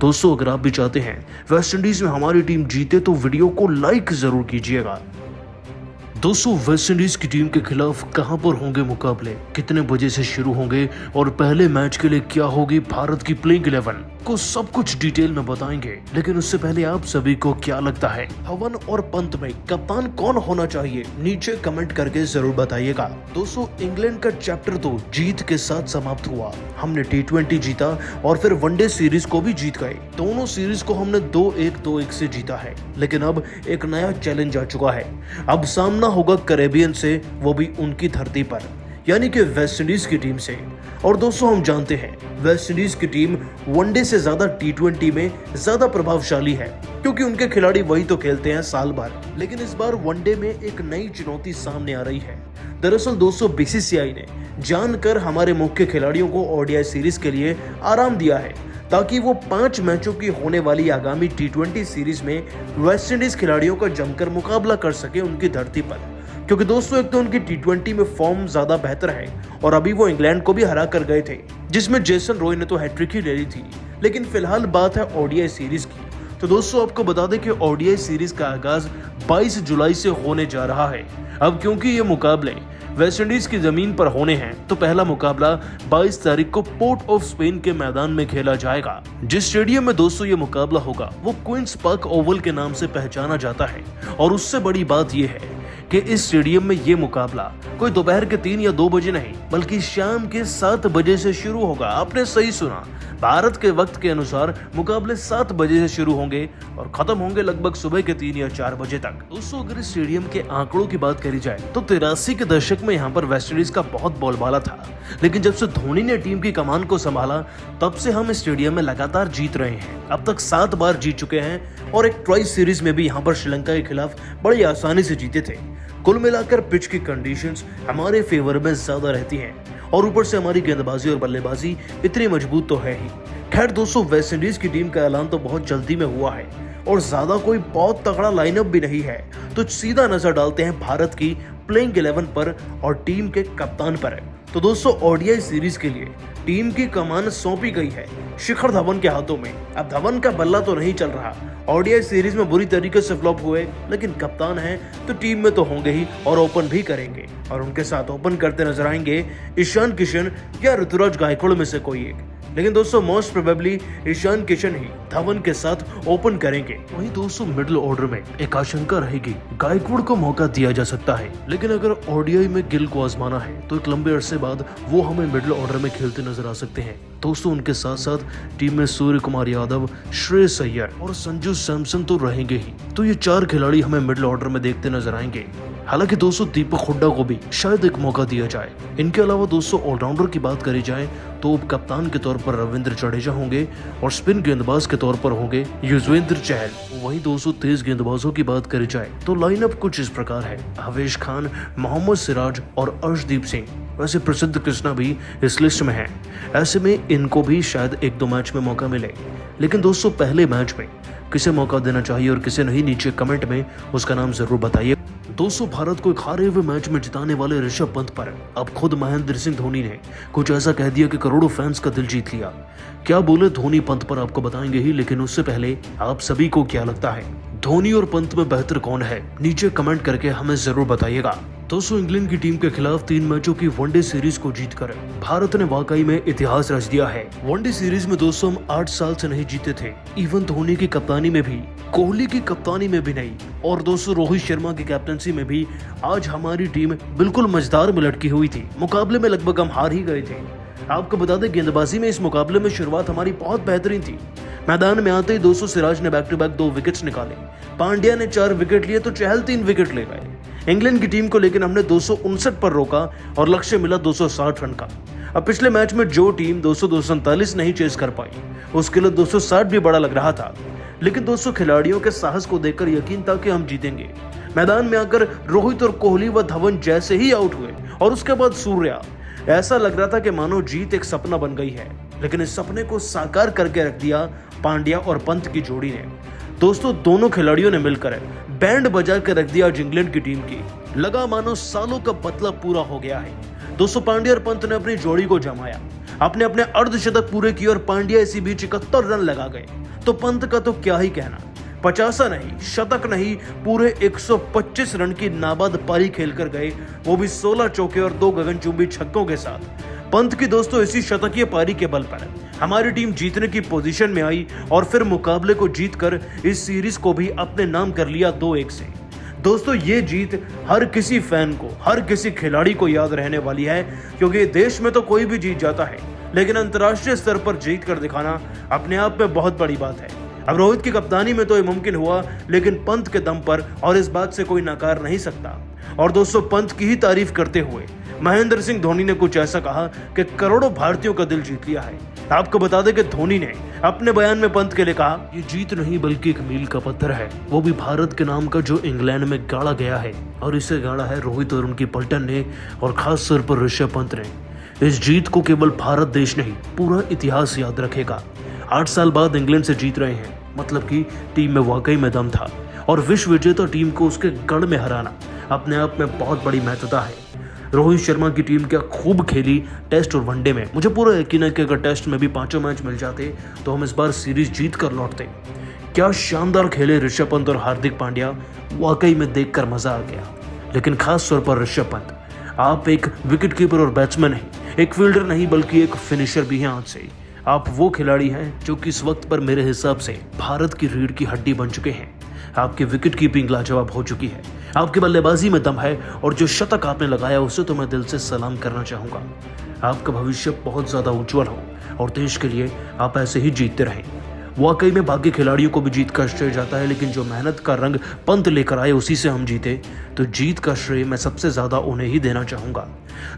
दोस्तों अगर आप भी चाहते हैं वेस्टइंडीज में हमारी टीम जीते तो वीडियो को लाइक जरूर कीजिएगा। दोस्तों वेस्टइंडीज की टीम के खिलाफ कहां पर होंगे मुकाबले, कितने बजे से शुरू होंगे और पहले मैच के लिए क्या होगी भारत की प्लेइंग 11 को सब कुछ डिटेल में बताएंगे। लेकिन उससे पहले आप सभी को क्या लगता है धवन और पंत में कप्तान कौन होना चाहिए, नीचे कमेंट करके जरूर बताइएगा। दोस्तों इंग्लैंड का चैप्टर तो जीत के साथ समाप्त हुआ। हमने T20 जीता और फिर वनडे सीरीज को भी जीत गए। दोनों सीरीज को हमने 2-1 से जीता है। लेकिन अब एक नया चैलेंज आ चुका है। अब सामना होगा कैरेबियन से, वो भी उनकी धरती पर, यानी कि वेस्टइंडीज की टीम से। और दोस्तों हम जानते हैं वेस्टइंडीज की टीम वनडे से ज्यादा T20 में ज्यादा प्रभावशाली है, क्योंकि उनके खिलाड़ी वही तो खेलते हैं साल भर। लेकिन इस बार वनडे में एक नई चुनौती सामने आ रही है। दरअसल दोस्तों BCCI ने जानकर हमारे मुख्य खिलाड़ियों को ODI सीरीज के लिए आराम दिया है, ताकि वो 5 मैचों की होने वाली आगामी T20 सीरीज में वेस्टइंडीज खिलाड़ियों का जमकर मुकाबला कर सके उनकी धरती पर। क्योंकि दोस्तों एक तो उनकी T20 में फॉर्म ज्यादा बेहतर है और अभी वो इंग्लैंड को भी हरा कर गए थे, जिसमें जेसन रॉय ने तो हैट्रिक ही ले ली थी। लेकिन फिलहाल बात है ODI सीरीज की। तो दोस्तों आपको बता दें कि ODI सीरीज का आगाज 22 जुलाई से होने जा रहा है। अब क्योंकि ये मुकाबले वेस्टइंडीज की जमीन पर होने हैं, तो पहला मुकाबला 22 तारीख को पोर्ट ऑफ स्पेन के मैदान में खेला जाएगा। जिस स्टेडियम में दोस्तों ये मुकाबला होगा वो क्वींस पार्क ओवल के नाम से पहचाना जाता है। और उससे बड़ी बात ये है कि इस स्टेडियम में ये मुकाबला कोई दोपहर के 3 या 2 बजे नहीं, बल्कि शाम के 7 बजे से शुरू होगा। आपने सही सुना, भारत के वक्त के अनुसार मुकाबले 7 बजे से शुरू होंगे और खत्म होंगे लगभग सुबह के 3 या 4 बजे तक। दोस्तों अगर इस स्टेडियम के आंकड़ों की बात करी जाए तो 83 के दशक में यहाँ पर वेस्टइंडीज का बहुत बोलबाला था। लेकिन जब से धोनी ने टीम की कमान को संभाला तब से हम इस स्टेडियम में लगातार जीत रहे हैं। अब तक 7 बार जीत चुके हैं और एक ट्वाइस सीरीज में भी यहाँ पर श्रीलंका के खिलाफ बड़ी आसानी से जीते थे। कुल मिलाकर पिच की कंडीशंस हमारे फेवर में ज्यादा रहती हैं और ऊपर से हमारी गेंदबाजी और बल्लेबाजी इतनी मजबूत तो है ही। खैर दोस्तों वेस्टइंडीज की टीम का ऐलान तो बहुत जल्दी में हुआ है और ज्यादा कोई बहुत तगड़ा लाइनअप भी नहीं है। तो सीधा नजर डालते हैं भारत की प्लेइंग 11 पर और टीम के कप्तान पर। तो दोस्तों ODI सीरीज के लिए टीम की कमान सौंपी गई है शिखर धवन के हाथों में। अब धवन का बल्ला तो नहीं चल रहा, ODI सीरीज में बुरी तरीके से फ्लॉप हुए, लेकिन कप्तान हैं तो टीम में तो होंगे ही और ओपन भी करेंगे। और उनके साथ ओपन करते नजर आएंगे ईशान किशन या ऋतुराज गायकवाड़ में से कोई एक। लेकिन दोस्तों मोस्ट प्रोबेबली ईशान किशन ही धवन के साथ ओपन करेंगे। वहीं दोस्तों मिडिल ऑर्डर में एक आशंका रहेगी, गायकवाड़ को मौका दिया जा सकता है। लेकिन अगर ODI में गिल को आजमाना है तो एक लंबे अरसे बाद वो हमें मिडिल ऑर्डर में खेलते नजर आ सकते हैं। दोस्तों उनके साथ साथ टीम में सूर्य कुमार यादव, श्रेयस अय्यर और संजू सैमसन तो रहेंगे ही। तो ये 4 खिलाड़ी हमें मिडिल ऑर्डर में देखते नजर आएंगे। हालांकि दोस्तों दीपक हुड्डा को भी शायद एक मौका दिया जाए। इनके अलावा दोस्तों ऑलराउंडर की बात करी जाए तो उप कप्तान के तौर पर रविंद्र जडेजा होंगे और स्पिन गेंदबाज के तौर पर होंगे युजवेंद्र चहल। वहीं दोस्तों तेज गेंदबाजों की बात करी जाए तो लाइनअप कुछ इस प्रकार है, अवेश खान, मोहम्मद सिराज और अर्शदीप सिंह। वैसे प्रसिद्ध कृष्णा भी इस लिस्ट में है। ऐसे में इनको भी शायद 1-2 मैच में मौका मिले। लेकिन दोस्तों पहले मैच में किसे मौका देना चाहिए और किसे नहीं, नीचे कमेंट में उसका नाम जरूर बताइए। दोस्तों भारत को एक हारे हुए मैच में जिताने वाले ऋषभ पंत पर अब खुद महेंद्र सिंह धोनी ने कुछ ऐसा कह दिया कि करोड़ों फैंस का दिल जीत लिया। क्या बोले धोनी पंत पर आपको बताएंगे ही, लेकिन उससे पहले आप सभी को क्या लगता है धोनी और पंत में बेहतर कौन है, नीचे कमेंट करके हमें जरूर बताइएगा। दोस्तों इंग्लैंड की टीम के खिलाफ 3 मैचों की वनडे सीरीज को जीतकर भारत ने वाकई में इतिहास रच दिया है। वनडे सीरीज में दोस्तों हम 8 साल से नहीं जीते थे, इवन धोनी की कप्तानी में भी, कोहली की कप्तानी में भी नहीं, और दोस्तों रोहित शर्मा की कैप्टनसी में भी आज हमारी टीम बिल्कुल मजेदार में लटकी हुई थी। मुकाबले में लगभग हम हार ही गए थे। आपको बता दें गेंदबाजी में इस मुकाबले में शुरुआत हमारी बहुत बेहतरीन थी। मैदान में आते ही दोस्तों सिराज ने बैक टू बैक 2 विकेट्स निकाले, पांड्या ने 4 विकेट लिए तो चहल 3 विकेट ले गए। इंग्लैंड की टीम को लेकिन हमने 259 पर रोका और लक्ष्य मिला 260 रन का। अब पिछले मैच में जो टीम 247 नहीं चेस कर पाई उसके लिए 260 भी बड़ा लग रहा था। लेकिन दोस्तों खिलाड़ियों के साहस को देखकर यकीन था कि हम जीतेंगे। मैदान में आकर रोहित और कोहली व धवन जैसे ही आउट हुए और उसके बाद सूर्या, ऐसा लग रहा था कि मानो जीत एक सपना बन गई है। लेकिन इस सपने को साकार करके रख दिया पांड्या और पंत की जोड़ी ने। दोस्तों दोनों खिलाड़ियों ने मिलकर बैंड बजा के रख दिया आज इंग्लैंड की टीम की। लगा मानो सालों का मतलब पूरा हो गया है। दोस्तों पांड्या और पंत ने अपनी जोड़ी को जमाया। अपने अपने अर्धशतक पूरे किए और पांड्या इसी बीच 71 रन लगा गए। तो पंत का तो क्या ही कहना, 50 नहीं, शतक नहीं, पूरे 125 रन की नाबाद पारी खेलकर गए, वो भी 16 चौके और 2 गगनचुंबी छक्कों के साथ। पंत की दोस्तों इसी शतकीय पारी के बल पर हमारी टीम जीतने की पोजीशन में आई और फिर मुकाबले को जीतकर इस सीरीज को भी अपने नाम कर लिया 2-1 से। दोस्तों ये जीत हर किसी फैन को, हर किसी खिलाड़ी को याद रहने वाली है, क्योंकि देश में तो कोई भी जीत जाता है, लेकिन अंतर्राष्ट्रीय स्तर पर जीत कर दिखाना अपने आप में बहुत बड़ी बात है। अब रोहित की कप्तानी में तो ये मुमकिन हुआ, लेकिन पंत के दम पर, और इस बात से कोई नकार नहीं सकता। और दोस्तों पंत की ही तारीफ करते हुए महेंद्र सिंह धोनी ने कुछ ऐसा कहा कि करोड़ों भारतीयों का दिल जीत लिया है। आपको बता दें कि धोनी ने अपने बयान में पंत के लिए कहा, ये जीत नहीं बल्कि एक मील का पत्थर है, वो भी भारत के नाम का जो इंग्लैंड में गाड़ा गया है, और इसे गाड़ा है रोहित और उनकी पलटन ने, और खास तौर पर ऋषभ पंत ने। इस जीत को केवल भारत देश नहीं, पूरा इतिहास याद रखेगा। 8 साल बाद इंग्लैंड से जीत रहे हैं, मतलब कि टीम में वाकई में दम था, और विश्व विजेता टीम को उसके गढ़ में हराना अपने आप में बहुत बड़ी महत्वता है। रोहित शर्मा की टीम क्या खूब खेली टेस्ट और वनडे में। मुझे पूरा यकीन है कि अगर टेस्ट में भी 5 मैच मिल जाते तो हम इस बार सीरीज जीत कर लौटते। क्या शानदार खेले ऋषभ पंत और हार्दिक पांड्या, वाकई में देखकर मजा आ गया। लेकिन खास तौर पर ऋषभ पंत, आप एक विकेट कीपर और बैट्समैन नहीं, एक फील्डर नहीं बल्कि एक फिनिशर भी हैं। आज से आप वो खिलाड़ी हैं जो कि इस वक्त पर मेरे हिसाब से भारत की रीढ़ की हड्डी बन चुके हैं। आपकी विकेट कीपिंग लाजवाब हो चुकी है, आपकी बल्लेबाजी में दम है, और जो शतक आपने लगाया उसे तो मैं दिल से सलाम करना चाहूंगा। आपका भविष्य बहुत ज्यादा उज्जवल हो और देश के लिए आप ऐसे ही जीतते रहें। वाकई में बाकी खिलाड़ियों को भी जीत का श्रेय जाता है, लेकिन जो मेहनत का रंग पंत लेकर आए उसी से हम जीते, तो जीत का श्रेय मैं सबसे ज्यादा उन्हें ही देना चाहूंगा।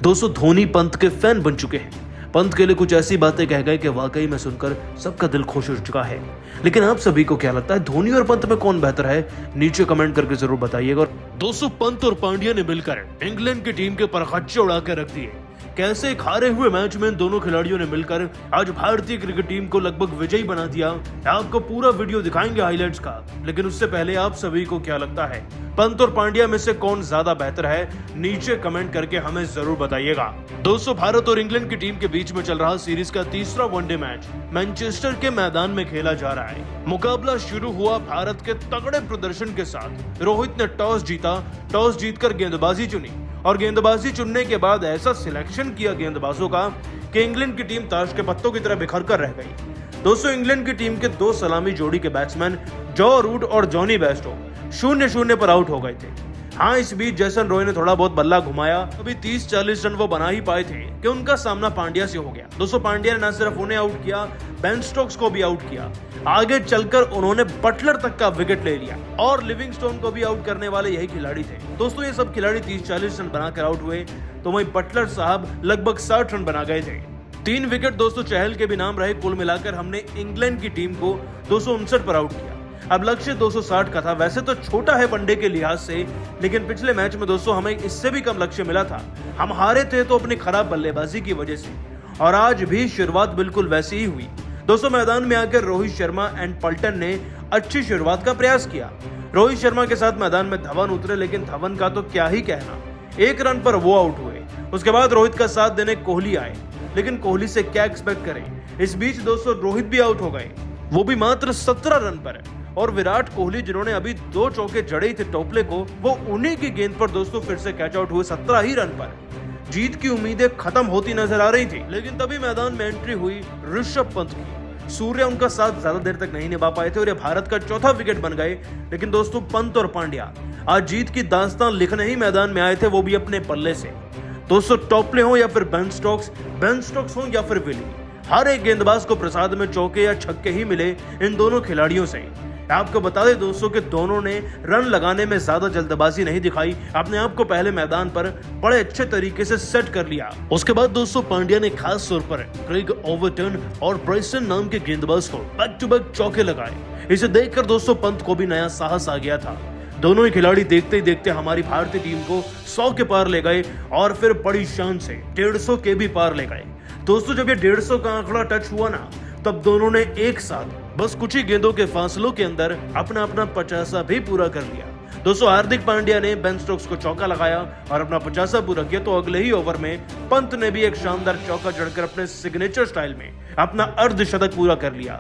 दोस्तों धोनी पंत के फैन बन चुके हैं। पंत के लिए कुछ ऐसी बातें कह गए कि वाकई में सुनकर सबका दिल खुश हो चुका है। लेकिन आप सभी को क्या लगता है, धोनी और पंत में कौन बेहतर है? नीचे कमेंट करके जरूर बताइएगा। दोस्तों पंत और पांड्या ने मिलकर इंग्लैंड की टीम के परखच्चे उड़ा के रख दिए। कैसे एक हारे हुए मैच में दोनों खिलाड़ियों ने मिलकर आज भारतीय क्रिकेट टीम को लगभग विजयी बना दिया। आपको पूरा वीडियो दिखाएंगे हाइलाइट्स का, लेकिन उससे पहले आप सभी को क्या लगता है, पंत और पांड्या में से कौन ज्यादा बेहतर है? नीचे कमेंट करके हमें जरूर बताइएगा। दोस्तों भारत और इंग्लैंड की टीम के बीच में चल रहा सीरीज का तीसरा वनडे मैच मैनचेस्टर के मैदान में खेला जा रहा है। मुकाबला शुरू हुआ भारत के तगड़े प्रदर्शन के साथ। रोहित ने टॉस जीता, टॉस जीतकर गेंदबाजी चुनी, और गेंदबाजी चुनने के बाद ऐसा सिलेक्शन किया गेंदबाजों का कि इंग्लैंड की टीम ताश के पत्तों की तरह बिखर कर रह गई। दोस्तों इंग्लैंड की टीम के 2 सलामी जोड़ी के बैट्समैन जॉ रूट और जॉनी बेस्टो 0-0 पर आउट हो गए थे। हाँ, इस बीच जैसन रॉय ने थोड़ा बहुत बल्ला घुमाया, अभी 30-40 रन वो बना ही पाए थे कि उनका सामना पांड्या से हो गया। दोस्तों पांड्या ने न सिर्फ उन्हें आउट किया, बेन स्टोक्स को भी आउट किया। आगे चलकर उन्होंने बटलर तक का विकेट ले लिया, और लिविंगस्टोन को भी आउट करने वाले यही खिलाड़ी थे। दोस्तों ये सब खिलाड़ी 30-40 रन बनाकर आउट हुए, तो वहीं बटलर साहब लगभग 60 रन बना गए थे। 3 विकेट दोस्तों चहल के भी नाम रहे। कुल मिलाकर हमने इंग्लैंड की टीम को 259 पर आउट किया। अब लक्ष्य 260 का था। वैसे तो छोटा है वनडे के लिहाज से, लेकिन पिछले मैच में दोस्तों हमें इससे भी कम लक्ष्य मिला था। हम हारे थे तो अपनी खराब बल्लेबाजी की वजह से, और आज भी शुरुआत बिल्कुल वैसी ही हुई। दोस्तों मैदान में आकर रोहित शर्मा एंड पलटन ने अच्छी शुरुआत का प्रयास किया। रोहित शर्मा के साथ मैदान में धवन उतरे, लेकिन धवन का तो क्या ही कहना, 1 रन पर वो आउट हुए। उसके बाद रोहित का साथ देने कोहली आए, लेकिन कोहली से क्या एक्सपेक्ट करें। इस बीच दोस्तों रोहित भी आउट हो गए, वो भी मात्र 17 रन पर। और विराट कोहली जिन्होंने अभी 2 चौके जड़े थे टोपले को, वो उन्हीं की गेंद पर दोस्तों फिर से कैच आउट हुए 17 ही रन पर। जीत की उम्मीदें खत्म होती नजर आ रही थी, लेकिन तभी मैदान में एंट्री हुई ऋषभ पंत की। सूर्य उनका साथ ज्यादा देर तक नहीं निभा पाए थे और ये भारत का चौथा विकेट बन गए। लेकिन दोस्तों पंत और पांड्या आज जीत की दास्तान लिखने ही मैदान में आए थे, वो भी अपने पल्ले से। दोस्तों टोपले हो या फिर बेन स्टोक्स हो या फिर विली, हर एक गेंदबाज को प्रसाद में चौके या छक्के ही मिले इन दोनों खिलाड़ियों से। आपको बता दें दोस्तों कि दोनों ने रन लगाने में ज्यादा जल्दबाजी नहीं दिखाई, अपने आप को पहले मैदान पर बड़े अच्छे तरीके से सेट कर लिया। उसके बाद दोस्तों पांड्या ने खास तौर पर क्रेग ओवरटन और ब्राइसन नाम के गेंदबाज को बैक टू बैक चौके लगाए। इसे देखकर दोस्तों पंत को भी नया साहस आ गया था। दोनों ही खिलाड़ी देखते ही देखते हमारी भारतीय टीम को 100 के पार ले गए, और फिर बड़ी शान से 150 के भी पार ले गए। दोस्तों जब ये 150 का आंकड़ा टच हुआ ना, तब दोनों ने एक साथ बस कुछ ही गेंदों के फासलों के अंदर अपना 50 भी पूरा कर लिया। दोस्तों हार्दिक पांड्या ने बेन स्टोक्स को चौका लगाया और अपना 50वां पूरा किया, तो अगले ही ओवर में पंत ने भी एक शानदार चौका जड़कर अपने सिग्नेचर स्टाइल में अपना अर्धशतक पूरा कर लिया।